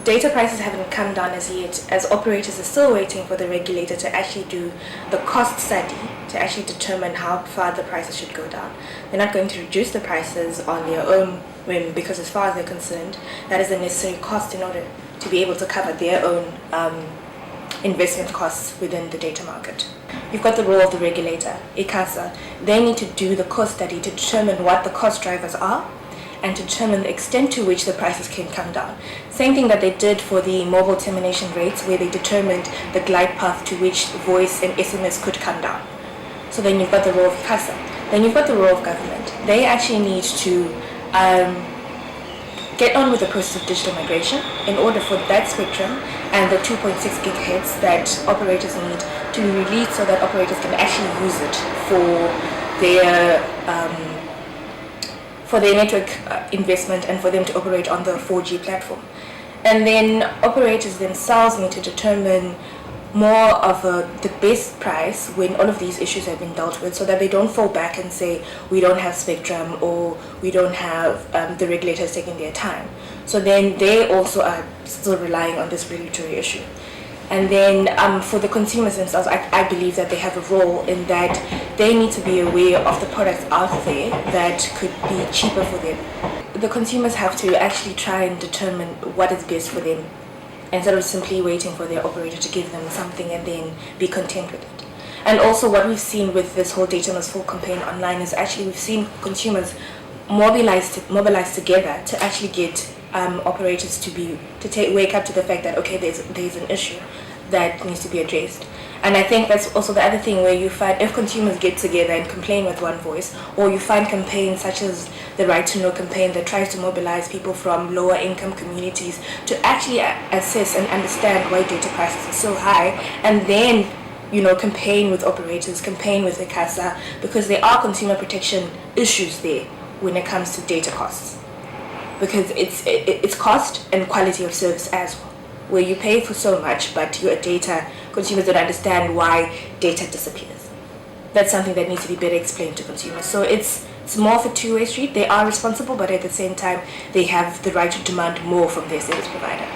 data prices haven't come down as yet, as operators are still waiting for the regulator to actually do the cost study to actually determine how far the prices should go down. They're not going to reduce the prices on their own whim, because as far as they're concerned, that is the necessary cost in order to be able to cover their own investment costs within the data market. You've got the role of the regulator, ICASA. They need to do the cost study to determine what the cost drivers are and to determine the extent to which the prices can come down. Same thing that they did for the mobile termination rates, where they determined the glide path to which voice and SMS could come down. So then you've got the role of ICASA. Then you've got the role of government. They actually need to get on with the process of digital migration in order for that spectrum and the 2.6 gigahertz that operators need to be released, so that operators can actually use it for their network investment and for them to operate on the 4G platform. And then operators themselves need to determine more of the best price when all of these issues have been dealt with, so that they don't fall back and say we don't have spectrum or we don't have the regulators taking their time. So then they also are still relying on this regulatory issue. And then for the consumers themselves, I believe that they have a role in that they need to be aware of the products out there that could be cheaper for them. The consumers have to actually try and determine what is best for them, instead of simply waiting for their operator to give them something and then be content with it. And also what we've seen with this whole Data Must Fall campaign online is actually we've seen consumers mobilize together to actually get operators to wake up to the fact that, okay, there's an issue that needs to be addressed. And I think that's also the other thing, where you find if consumers get together and complain with one voice, or you find campaigns such as the Right to Know campaign that tries to mobilize people from lower income communities to actually assess and understand why data prices are so high, and then campaign with operators, campaign with ICASA, because there are consumer protection issues there when it comes to data costs, because it's cost and quality of service as well, where you pay for so much, but your data, consumers don't understand why data disappears. That's something that needs to be better explained to consumers. So it's more of a two-way street. They are responsible, but at the same time, they have the right to demand more from their service provider.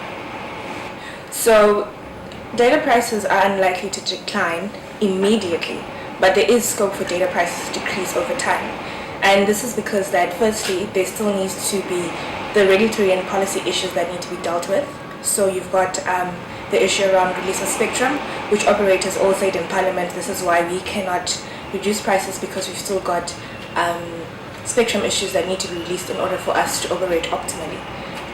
So data prices are unlikely to decline immediately, but there is scope for data prices to decrease over time. And this is because that, firstly, there still needs to be the regulatory and policy issues that need to be dealt with. So you've got the issue around release of spectrum, which operators all said in Parliament, this is why we cannot reduce prices, because we've still got spectrum issues that need to be released in order for us to operate optimally.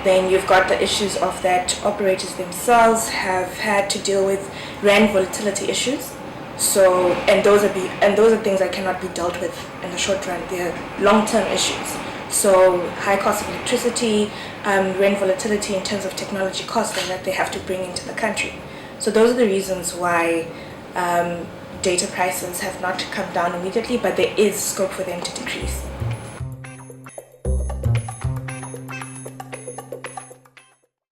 Then you've got the issues of that operators themselves have had to deal with rand volatility issues. So and those are things that cannot be dealt with in the short run. They're long-term issues. So high cost of electricity, rand volatility in terms of technology costs that they have to bring into the country. So those are the reasons why data prices have not come down immediately, but there is scope for them to decrease.